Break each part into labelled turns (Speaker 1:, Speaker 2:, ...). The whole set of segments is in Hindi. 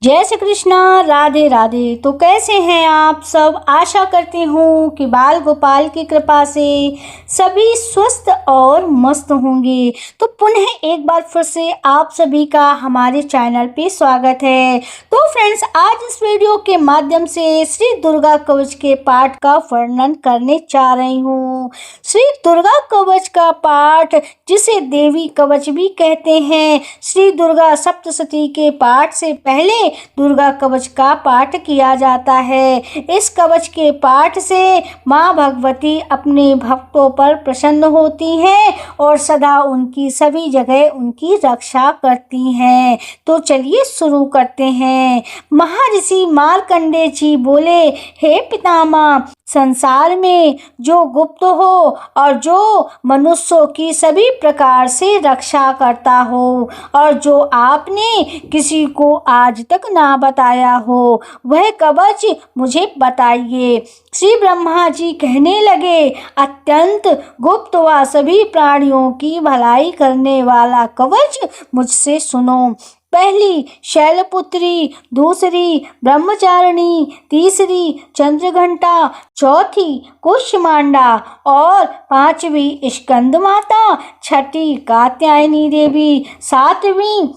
Speaker 1: जय श्री कृष्णा। राधे राधे। तो कैसे हैं आप सब? आशा करती हूँ कि बाल गोपाल की कृपा से सभी स्वस्थ और मस्त होंगे। तो पुनः एक बार फिर से आप सभी का हमारे चैनल पे स्वागत है। तो फ्रेंड्स, आज इस वीडियो के माध्यम से श्री दुर्गा कवच के पाठ का वर्णन करने जा रही हूँ। श्री दुर्गा कवच का पाठ, जिसे देवी कवच भी कहते हैं, श्री दुर्गा सप्तशती के पाठ से पहले दुर्गा कवच का पाठ किया जाता है। इस कवच के पाठ से माँ भगवती अपने भक्तों पर प्रसन्न होती हैं और सदा उनकी सभी जगह उनकी रक्षा करती हैं। तो चलिए शुरू करते हैं। महर्षि मार्कंडेय जी बोले, हे पितामह, संसार में जो गुप्त हो और जो मनुष्यों की सभी प्रकार से रक्षा करता हो और जो आपने किसी को आज तक ना बताया हो, वह कवच मुझे बताइए। श्री ब्रह्मा जी कहने लगे, अत्यंत गुप्त व सभी प्राणियों की भलाई करने वाला कवच मुझसे सुनो। पहली शैलपुत्री, दूसरी ब्रह्मचारिणी, तीसरी चंद्रघंटा, चौथी कुष्मांडा और पांचवी स्कंद माता, छठी कात्यायनी देवी, सातवीं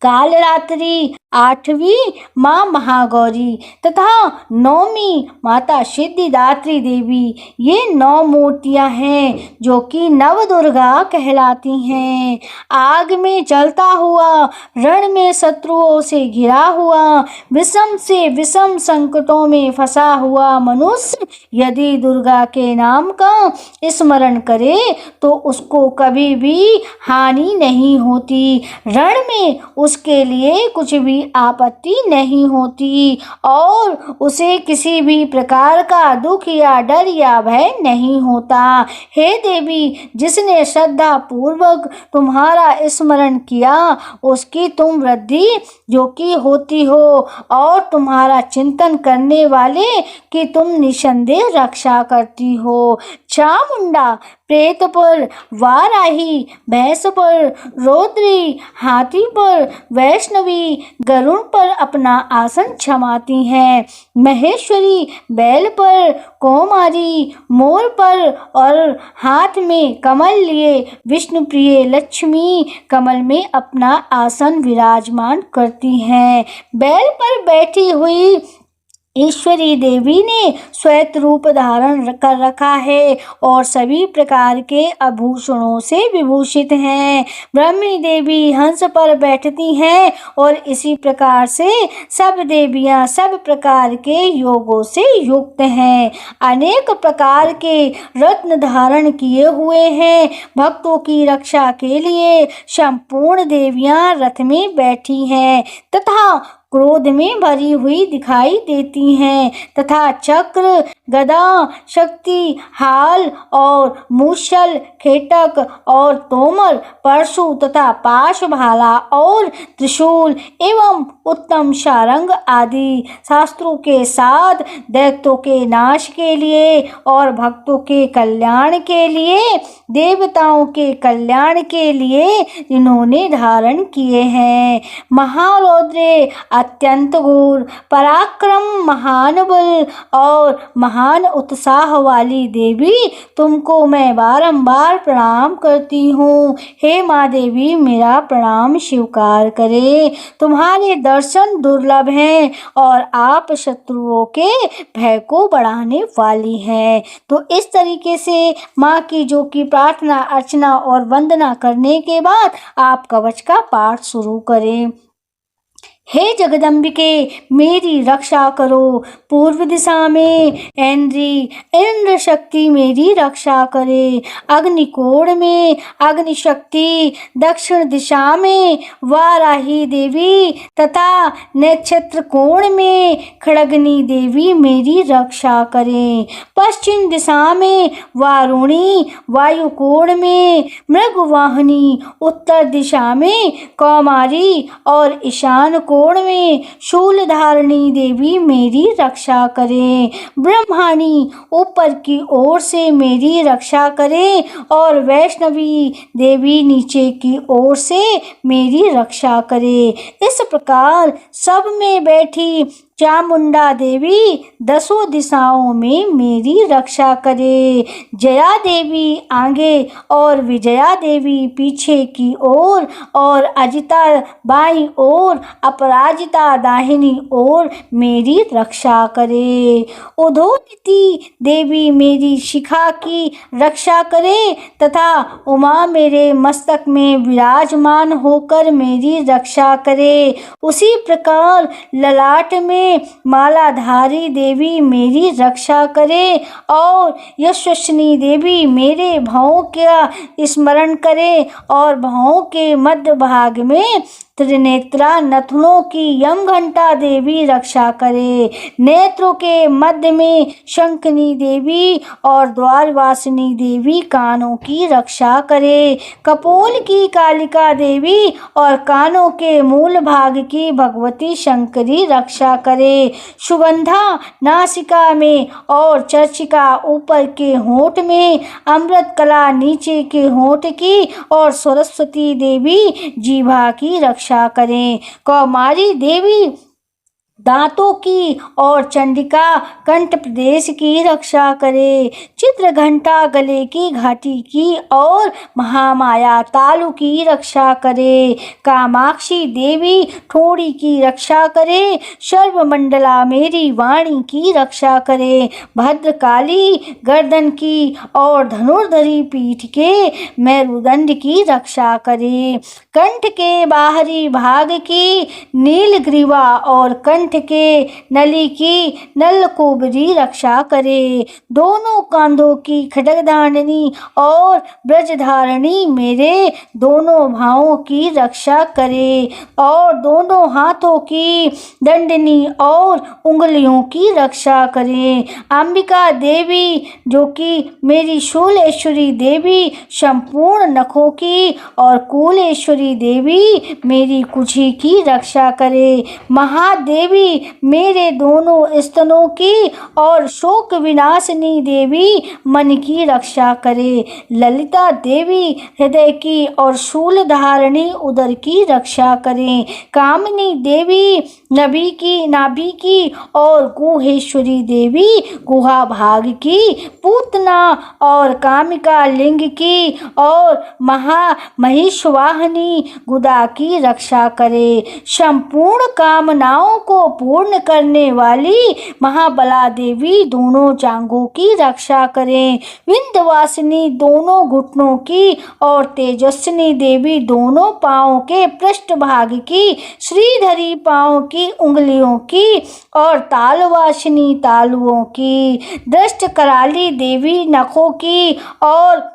Speaker 1: कालरात्रि, आठवीं माँ महागौरी तथा नौवीं माता सिद्धिदात्री देवी। ये 9 मूर्तियां हैं जो कि नव दुर्गा कहलाती हैं। आग में जलता हुआ, रण में शत्रुओं से घिरा हुआ, विषम से विषम संकटों में फंसा हुआ मनुष्य यदि दुर्गा के नाम का स्मरण करे तो उसको कभी भी हानि नहीं होती। रण में उसके लिए कुछ भी आपत्ति नहीं होती और उसे किसी भी प्रकार का दुख या डर या भय नहीं होता। हे देवी, जिसने श्रद्धा पूर्वक तुम्हारा स्मरण किया उसकी तुम वृद्धि जो कि होती हो और तुम्हारा चिंतन करने वाले की तुम निसंदेह रक्षा करती हो। चामुंडा प्रेत पर, वाराही भैंस पर, रौद्री हाथी पर, वैष्णवी गरुड़ पर अपना आसन जमाती हैं। महेश्वरी बैल पर, कौमारी मोर पर और हाथ में कमल लिए विष्णु प्रिय लक्ष्मी कमल में अपना आसन विराजमान करती हैं। बैल पर बैठी हुई ईश्वरी देवी ने श्वेत रूप धारण कर रखा है और सभी प्रकार के आभूषणों से विभूषित हैं। ब्रह्मी देवी हंस पर बैठती हैं और इसी प्रकार से सब देवियां सब प्रकार के योगों से युक्त हैं। अनेक प्रकार के रत्न धारण किए हुए हैं। भक्तों की रक्षा के लिए संपूर्ण देवियां रथ में बैठी हैं तथा क्रोध में भरी हुई दिखाई देती हैं तथा चक्र, गदा, शक्ति, हाल और मूसल, खेटक और तोमर, परशु तथा पाश भाला और त्रिशूल एवं उत्तम सारंग आदि शास्त्रों के साथ दैत्यों के नाश के लिए और भक्तों के कल्याण के लिए, देवताओं के कल्याण के लिए इन्होंने धारण किए हैं। महारौद्रे अत्यंत घोर पराक्रम, महान बल और महान उत्साह वाली देवी, तुमको मैं बारंबार प्रणाम करती हूँ। हे माँ देवी, मेरा प्रणाम स्वीकार करे। तुम्हारे दर्शन दुर्लभ हैं और आप शत्रुओं के भय को बढ़ाने वाली हैं। तो इस तरीके से माँ की जो कि प्रार्थना, अर्चना और वंदना करने के बाद आप कवच का पाठ शुरू करें। हे जगदम्बिके, मेरी रक्षा करो। पूर्व दिशा में इंद्र शक्ति मेरी रक्षा करे। अग्निकोण में अग्नि शक्ति, दक्षिण दिशा में वाराही देवी तथा नक्षत्र कोण में खड़गनी देवी मेरी रक्षा करें। पश्चिम दिशा में वारुणी, वायु कोण में मृगवाहिनी, उत्तर दिशा में कौमारी और ईशान कोण कोण में शूलधारिणी देवी मेरी रक्षा करें। ब्रह्माणी ऊपर की ओर से मेरी रक्षा करें और वैष्णवी देवी नीचे की ओर से मेरी रक्षा करे। इस प्रकार सब में बैठी चामुंडा देवी दसों दिशाओं में मेरी रक्षा करे। जया देवी आगे और विजया देवी पीछे की ओर और अजिता बाईं ओर, अपराजिता दाहिनी ओर मेरी रक्षा करे। उदोदिती देवी मेरी शिखा की रक्षा करे तथा उमा मेरे मस्तक में विराजमान होकर मेरी रक्षा करे। उसी प्रकार ललाट में मालाधारी देवी मेरी रक्षा करे और यशस्विनी देवी मेरे भावों का स्मरण करे और भावों के मध्य भाग में त्रिनेत्रा नथनों की यम घंटा देवी रक्षा करे। नेत्रों के मध्य में शंखनी देवी और द्वारवासिनी देवी कानों की रक्षा करे। कपोल की कालिका देवी और कानों के मूल भाग की भगवती शंकरी रक्षा करे। सुगंधा नासिका में और चर्चिका ऊपर के होंठ में, अमृत कला नीचे के होंठ की और सरस्वती देवी जीभा की रक्षा करें। कौमारी देवी दांतों की और चंडिका कंठ प्रदेश की रक्षा करे। चित्र घंटा गले की घाटी की और महामाया तालु की रक्षा करे। कामाक्षी देवी ठोड़ी की रक्षा करे। सर्वमंडला मेरी वाणी की रक्षा करे। भद्रकाली गर्दन की और धनुर्धरी पीठ के मेरुदंड की रक्षा करे। कंठ के बाहरी भाग की नीलग्रीवा और कंठ के नली की नलकुबरी रक्षा करे। दोनों कांधों की खड्गधारिणी और ब्रजधारिणी मेरे दोनों भावों की रक्षा करे और दोनों हाथों की दंडनी और उंगलियों की रक्षा करे। अंबिका देवी जो कि मेरी शूलेश्वरी देवी संपूर्ण नखों की और कुलेश्वरी देवी मेरी कुछी की रक्षा करे। महादेवी मेरे दोनों स्तनों की और शोक विनाशिनी देवी मन की रक्षा करे। ललिता देवी हृदय की और शूलधारिणी उदर की रक्षा करें। कामिनी देवी नाभि की और गुहेश्वरी देवी गुहा भाग की, पूतना और कामिका लिंग की और महिषवाहिनी गुदा की रक्षा करे। संपूर्ण कामनाओं को पूर्ण करने वाली महाबला देवी दोनों जांघों की रक्षा करें। विंध्यवासिनी दोनों घुटनों की और तेजस्विनी देवी दोनों पांवों के पृष्ठभाग की, श्रीधरी पांवों की उंगलियों की और तालवासिनी तालुओं की, दृष्ट कराली देवी नखों की और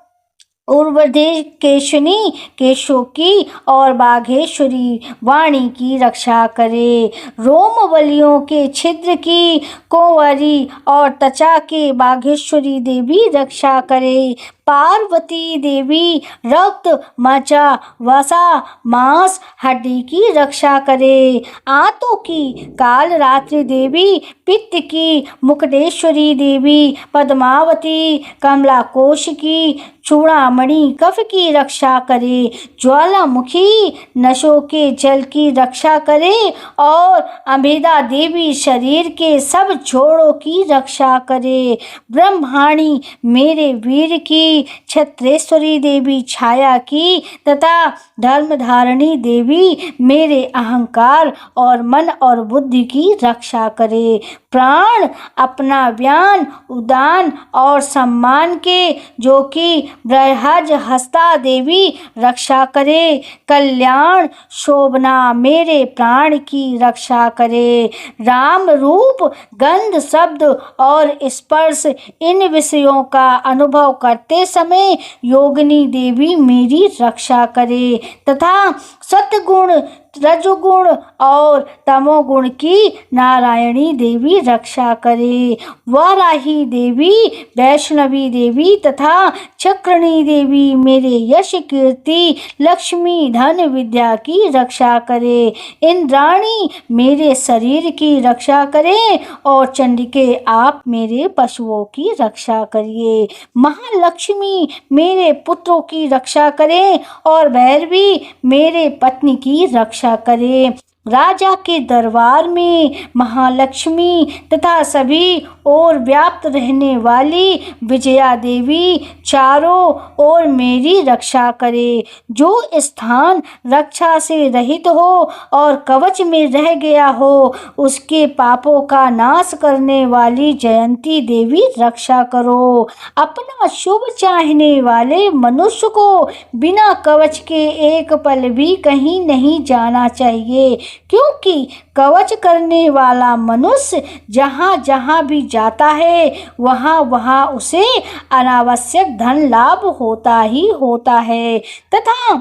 Speaker 1: उर्वदेकेशनी केशों की और बाघेश्वरी वाणी की रक्षा करे। रोमवलियों के छिद्र की कुंवरी और त्वचा के बाघेश्वरी देवी रक्षा करे। पार्वती देवी रक्त, मज्जा, वसा, मांस, हड्डी की रक्षा करे। आंतों की कालरात्रि देवी, पित्त की मुकुटेश्वरी देवी, पद्मावती कमलाकोश की चूड़ामणि कफ की रक्षा करे। ज्वालामुखी नशों के जल की रक्षा करे और अम्बिका देवी शरीर के सब जोड़ों की रक्षा करे। ब्रह्माणी मेरे वीर की, छत्रेश्वरी देवी छाया की तथा धर्मधारिणी देवी मेरे अहंकार और मन और बुद्धि की रक्षा करे। प्राण अपना व्यान, उदान और सम्मान के जो कि बृहज हस्ता देवी रक्षा करे। कल्याण शोभना मेरे प्राण की रक्षा करे। राम रूप, गंध, शब्द और स्पर्श इन विषयों का अनुभव करते समय योगिनी देवी मेरी रक्षा करे तथा सतगुण रजोगुण और तमोगुण की नारायणी देवी रक्षा करे। वाराही देवी, वैष्णवी देवी तथा चक्रणी देवी मेरे यश कीर्ति लक्ष्मी धन विद्या की रक्षा करे। इंद्राणी मेरे शरीर की रक्षा करे और चंडिके आप मेरे पशुओं की रक्षा करिए। महालक्ष्मी मेरे पुत्रों की रक्षा करे और भैरवी मेरे पत्नी की रक्षा करे। राजा के दरबार में महालक्ष्मी तथा सभी ओर व्याप्त रहने वाली विजया देवी चारों ओर मेरी रक्षा करे। जो स्थान रक्षा से रहित हो और कवच में रह गया हो उसके पापों का नाश करने वाली जयंती देवी रक्षा करो। अपना शुभ चाहने वाले मनुष्य को बिना कवच के एक पल भी कहीं नहीं जाना चाहिए, क्योंकि कवच करने वाला मनुष्य जहाँ जहाँ भी जाता है वहाँ वहाँ उसे अनावश्यक धन लाभ होता ही होता है तथा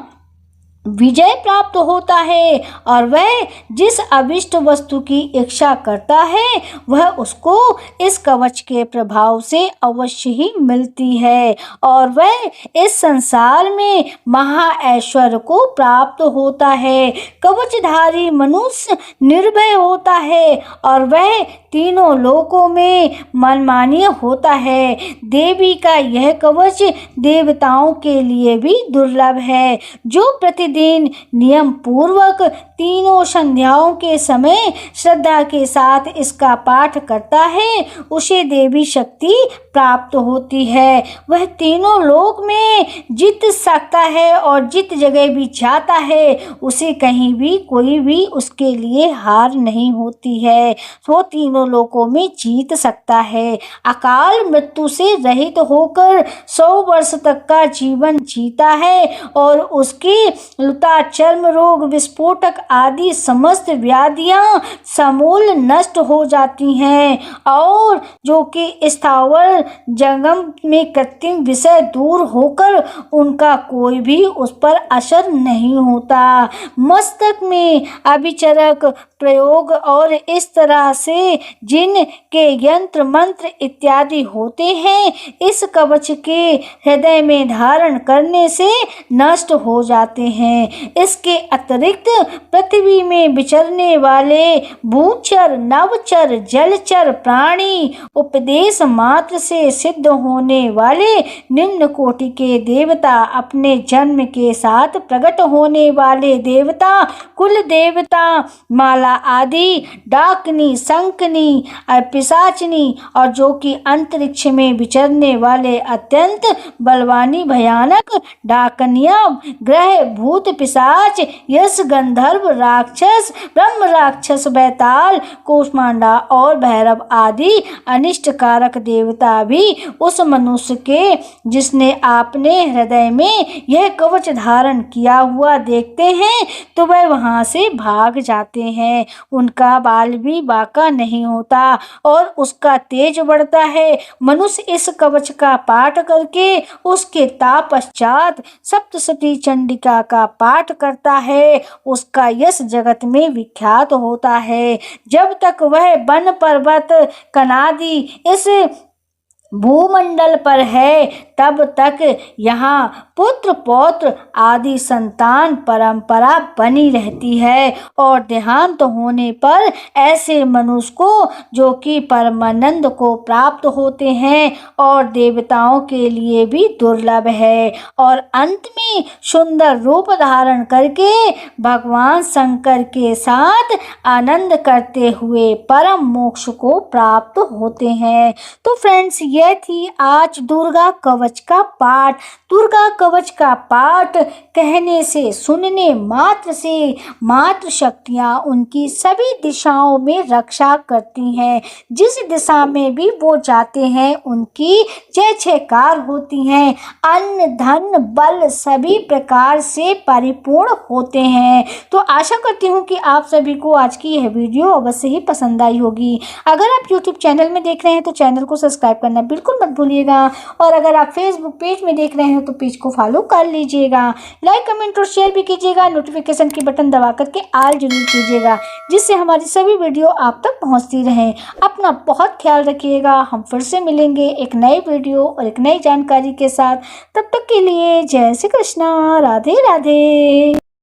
Speaker 1: विजय प्राप्त होता है, और वह जिस अभिष्ट वस्तु की इच्छा करता है वह उसको इस कवच के प्रभाव से अवश्य ही मिलती है और वह इस संसार में महा ऐश्वर्य को प्राप्त होता है। कवचधारी मनुष्य निर्भय होता है और वह तीनों लोकों में मनमान्य होता है। देवी का यह कवच देवताओं के लिए भी दुर्लभ है। जो प्रतिदिन नियम पूर्वक तीनों संध्याओं के समय श्रद्धा के साथ इसका पाठ करता है उसे देवी शक्ति प्राप्त होती है। वह तीनों लोक में जीत सकता है और जित जगह भी जाता है उसे कहीं भी कोई भी उसके लिए हार नहीं होती है। वो तीनों लोकों में जीत सकता है। अकाल मृत्यु से रहित होकर 100 वर्ष तक का जीवन जीता है और उसके लुता चर्म रोग विस्फोटक आदि समस्त व्याधियां समूल नष्ट हो जाती हैं और जो कि स्थावर जंगम में कृत्रिम विषय दूर होकर उनका कोई भी उस पर असर नहीं होता। मस्तक में अभिचरक प्रयोग और इस तरह से जिन के यंत्र मंत्र इत्यादि होते हैं इस कवच के हृदय में धारण करने से नष्ट हो जाते हैं। इसके अतिरिक्त पृथ्वी में विचरने वाले भूचर नवचर जलचर प्राणी उपदेश मात्र से सिद्ध होने वाले निम्न कोटि के देवता अपने जन्म के साथ प्रकट होने वाले देवता कुल देवता माला आदि डाकनी शंकनी पिशाचनी और जो कि अंतरिक्ष में विचरने वाले अत्यंत बलवानी भयानक डाकनिया ग्रह भूत पिशाच यश गंधर्व राक्षस ब्रह्म राक्षस बैताल कूष्मांडा और भैरव आदि अनिष्ट कारक देवता भी उस मनुष्य के जिसने आपने हृदय में यह कवच धारण किया हुआ देखते हैं तो वह वहां से भाग जाते हैं। उनका बाल भी बाका नहीं होता और उसका तेज बढ़ता है। मनुष्य इस कवच का पाठ करके उसके पश्चात सप्तशती चंडिका का पाठ करता है उसका यश जगत में विख्यात होता है। जब तक वह वन पर्वत कनादि इस भूमंडल पर है तब तक यहाँ पुत्र पौत्र आदि संतान परंपरा बनी रहती है और देहांत होने पर ऐसे मनुष्य को जो कि परमानंद को प्राप्त होते हैं और देवताओं के लिए भी दुर्लभ है और अंत में सुंदर रूप धारण करके भगवान शंकर के साथ आनंद करते हुए परम मोक्ष को प्राप्त होते हैं। तो फ्रेंड्स यह थी आज दुर्गा कवच का पाठ। दुर्गा कवच का पाठ कहने से सुनने मात्र से मात्र शक्तियाँ उनकी सभी दिशाओं में रक्षा करती हैं। जिस दिशा में भी वो जाते हैं उनकी जय जयकार होती हैं। अन्न धन बल सभी प्रकार से परिपूर्ण होते हैं। तो आशा करती हूँ कि आप सभी को आज की यह वीडियो अवश्य ही पसंद आई होगी। अगर आप YouTube चैनल में देख रहे हैं तो चैनल को सब्सक्राइब करना बिल्कुल मत भूलिएगा। और अगर आप फेसबुक पेज में देख रहे हैं तो पेज को फॉलो कर लीजिएगा। लाइक कमेंट और शेयर भी कीजिएगा। नोटिफिकेशन की बटन दबा करके ऑल जरूर कीजिएगा, जिससे हमारी सभी वीडियो आप तक पहुंचती रहें। अपना बहुत ख्याल रखिएगा। हम फिर से मिलेंगे एक नई वीडियो और एक नई जानकारी के साथ। तब तक के लिए जय श्री कृष्णा, राधे राधे।